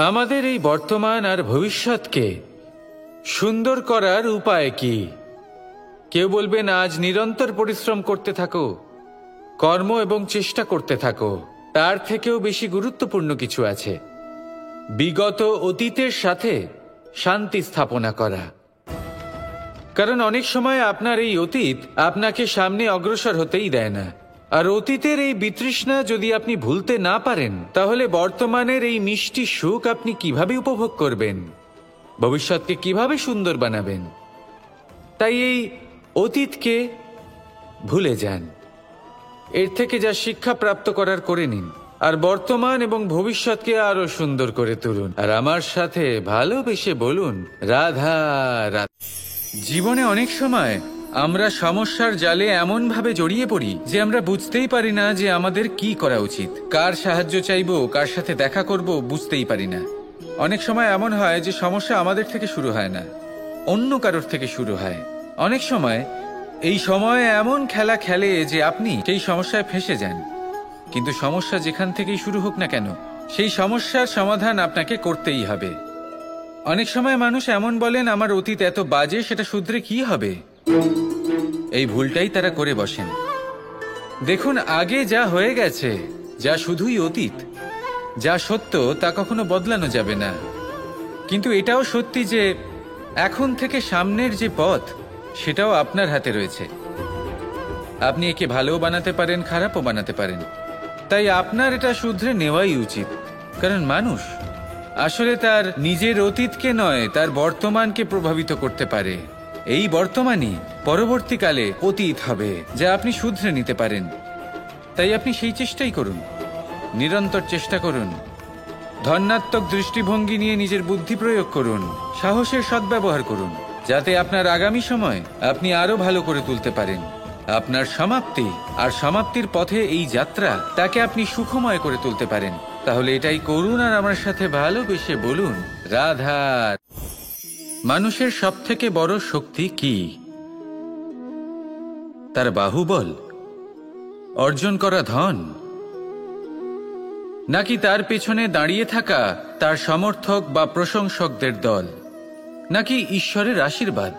আমাদের এই বর্তমান আর ভবিষ্যৎকে সুন্দর করার উপায় কি? কেউ বলবেন আজ নিরন্তর পরিশ্রম করতে থাকো, কর্ম এবং চেষ্টা করতে থাকো। তার থেকেও বেশি গুরুত্বপূর্ণ কিছু আছে, বিগত অতীতের সাথে শান্তি স্থাপনা করা। কারণ অনেক সময় আপনার এই অতীত আপনাকে সামনে অগ্রসর হতেই দেয় না। আর অতীতের এই বিতৃষ্ণা যদি আপনি ভুলতে না পারেন, তাহলে বর্তমানের এই মিষ্টি সুখ আপনি কিভাবে উপভোগ করবেন, ভবিষ্যৎকে কিভাবে সুন্দর বানাবেন? তাই এই অতীতকে ভুলে যান, এর থেকে যা শিক্ষা প্রাপ্ত করার করে নিন, আর বর্তমান এবং ভবিষ্যৎকে আরো সুন্দর করে তুলুন। আর আমার সাথে ভালোবেসে বলুন, রাধা রাধা। জীবনে অনেক সময় আমরা সমস্যার জালে এমনভাবে জড়িয়ে পড়ি যে আমরা বুঝতেই পারি না যে আমাদের কি করা উচিত, কার সাহায্য চাইবো, কার সাথে দেখা করব, বুঝতেই পারি না। অনেক সময় এমন হয় যে সমস্যা আমাদের থেকে শুরু হয় না, অন্য কারোর থেকে শুরু হয়। অনেক সময় এই সময় এমন খেলা খেলে যে আপনি সেই সমস্যায় ফেঁসে যান। কিন্তু সমস্যা যেখান থেকেই শুরু হোক না কেন, সেই সমস্যার সমাধান আপনাকে করতেই হবে। অনেক সময় মানুষ এমন বলেন, আমার অতীত এত বাজে, সেটা শুধরে কি হবে? এই ভুলটাই তারা করে বসেন। দেখুন, আগে যা হয়ে গেছে, যা শুধুই অতীত, যা সত্য তা কখনো বদলানো যাবে না। কিন্তু এটাও সত্যি যে এখন থেকে সামনের যে পথ, সেটাও আপনার হাতে রয়েছে। আপনি একে ভালোও বানাতে পারেন, খারাপও বানাতে পারেন। তাই আপনার এটা শুধরে নেওয়াই উচিত। কারণ মানুষ আসলে তার নিজের অতীতকে নয়, তার বর্তমানকে প্রভাবিত করতে পারে। এই বর্তমানই পরবর্তীকালে অতীত হবে, যা আপনি শুধরে নিতে পারেন। তাই আপনি সেই চেষ্টাই করুন, নিরন্তর চেষ্টা করুন। ধন্যাত্মক দৃষ্টিভঙ্গি নিয়ে নিজের বুদ্ধি প্রয়োগ করুন, সাহসের সদ্ব্যবহার করুন, যাতে আপনার আগামী সময় আপনি আরো ভালো করে তুলতে পারেন। আপনার সমাপ্তি আর সমাপ্তির পথে এই যাত্রা, তাকে আপনি সুখময় করে তুলতে পারেন। তাহলে এটাই করুন আর আমার সাথে ভালোবেসে বলুন, রাধা। মানুষের সবথেকে বড় শক্তি কি? তার বাহুবল, অর্জন করা ধন, নাকি তার পেছনে দাঁড়িয়ে থাকা তার সমর্থক বা প্রশংসকদের দল, নাকি ঈশ্বরের আশীর্বাদ?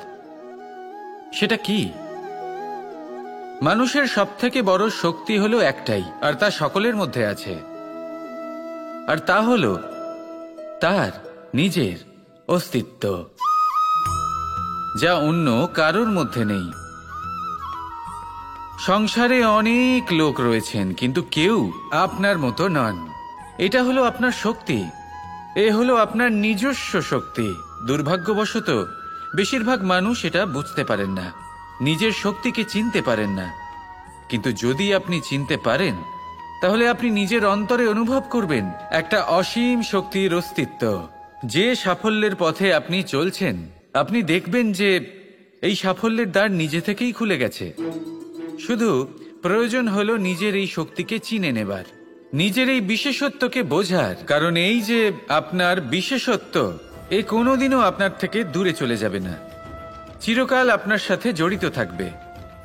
সেটা কি? মানুষের সবথেকে বড় শক্তি হলো একটাই, আর তা সকলের মধ্যে আছে। আর তা হলো তার নিজের অস্তিত্ব, যা অন্য কারোর মধ্যে নেই। সংসারে অনেক লোক রয়েছেন, কিন্তু কেউ আপনার মতো নন। এটা হলো আপনার শক্তি, এ হলো আপনার নিজস্ব শক্তি। দুর্ভাগ্যবশত বেশিরভাগ মানুষ এটা বুঝতে পারেন না, নিজের শক্তিকে চিনতে পারেন না। কিন্তু যদি আপনি চিনতে পারেন, তাহলে আপনি নিজের অন্তরে অনুভব করবেন একটা অসীম শক্তির অস্তিত্ব। যে সাফল্যের পথে আপনি চলছেন, আপনি দেখবেন যে এই সাফল্যের দ্বার নিজে থেকেই খুলে গেছে। শুধু প্রয়োজন হলো নিজের এই শক্তিকে চিনে নেবার, নিজের এই বিশেষত্বকে বোঝার। কারণ এই যে আপনার বিশেষত্ব, এ কোনোদিনও আপনার থেকে দূরে চলে যাবে না, চিরকাল আপনার সাথে জড়িত থাকবে।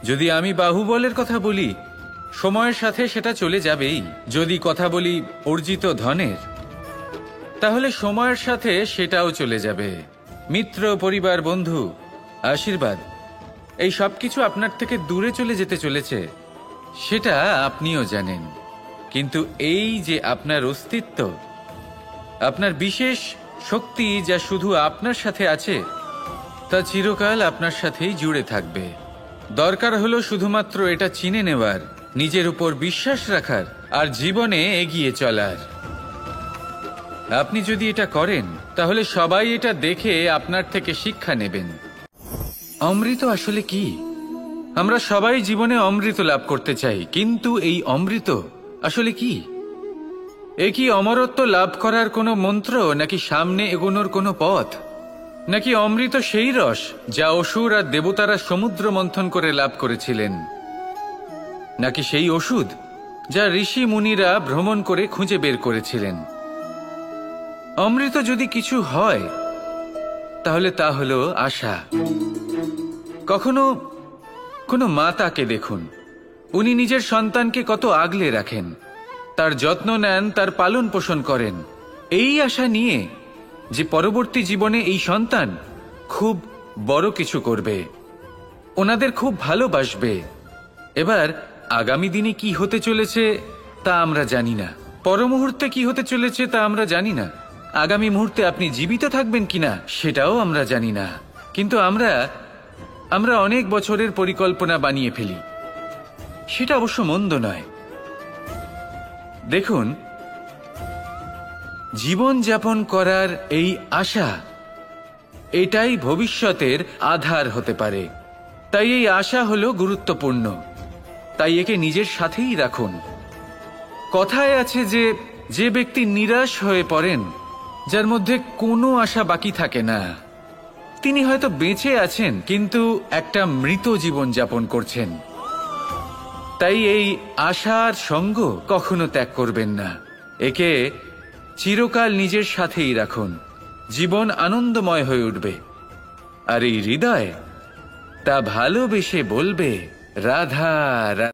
যদি আমি বাহুবলের কথা বলি, সময়ের সাথে সেটা চলে যাবেই। যদি কথা বলি অর্জিত ধনের, তাহলে সময়ের সাথে সেটাও চলে যাবে। মিত্র, পরিবার, বন্ধু, আশীর্বাদ, এই সব কিছু আপনার থেকে দূরে চলে যেতে চলেছে, সেটা আপনিও জানেন। কিন্তু এই যে আপনার অস্তিত্ব, আপনার বিশেষ শক্তি, যা শুধু আপনার সাথে আছে, তা চিরকাল আপনার সাথেই জুড়ে থাকবে। দরকার হলো শুধুমাত্র এটা চিনে নেওয়ার, নিজের উপর বিশ্বাস রাখার, আর জীবনে এগিয়ে চলার। আপনি যদি এটা করেন, তাহলে সবাই এটা দেখে আপনার থেকে শিক্ষা নেবেন। অমৃত আসলে কি? আমরা সবাই জীবনে অমৃত লাভ করতে চাই, কিন্তু এই অমৃত আসলে কি? এ কি অমরত্ব লাভ করার কোনো মন্ত্র, নাকি সামনে এগোনোর কোনো পথ? নাকি অমৃত সেই রস যা অসুর আর দেবতারা সমুদ্র মন্থন করে লাভ করেছিলেন? নাকি সেই ওষুধ যা ঋষি মুনিরা ভ্রমণ করে খুঁজে বের করেছিলেন? অমৃত যদি কিছু হয়, তাহলে তা হলো আশা। কখনো কোনো মাতাকে দেখুন, উনি নিজের সন্তানকে কত আগলে রাখেন, তার যত্ন নেন, তার পালন পোষণ করেন। এই আশা নিয়ে যে পরবর্তী জীবনে এই সন্তান খুব বড় কিছু করবে, ওনাদের খুব ভালোবাসবে। এবার আগামী দিনে কি হতে চলেছে তা আমরা জানি না, পর মুহূর্তে কি হতে চলেছে তা আমরা জানি না, আগামী মুহূর্তে আপনি জীবিত থাকবেন কিনা সেটাও আমরা জানি না। কিন্তু আমরা অনেক বছরের পরিকল্পনা বানিয়ে ফেলি, সেটা অবশ্য মন্দ নয়। দেখুন, জীবন যাপন করার এই আশা, এটাই ভবিষ্যতের আধার হতে পারে। তাই এই আশা হলো গুরুত্বপূর্ণ, তাই একে নিজের সাথেই রাখুন। কথায় আছে যে যে ব্যক্তি নিরাশ হয়ে পড়েন, যার মধ্যে কোনো আশা বাকি থাকে না, তিনি হয়তো বেঁচে আছেন কিন্তু একটা মৃত জীবন যাপন করছেন। তাই এই আশার সঙ্গ কখনো ত্যাগ করবেন না, একে চিরকাল নিজের সাথেই রাখুন। জীবন আনন্দময় হয়ে উঠবে, আর এই হৃদয় তা ভালোবেসে বলবে রাধা রাধা।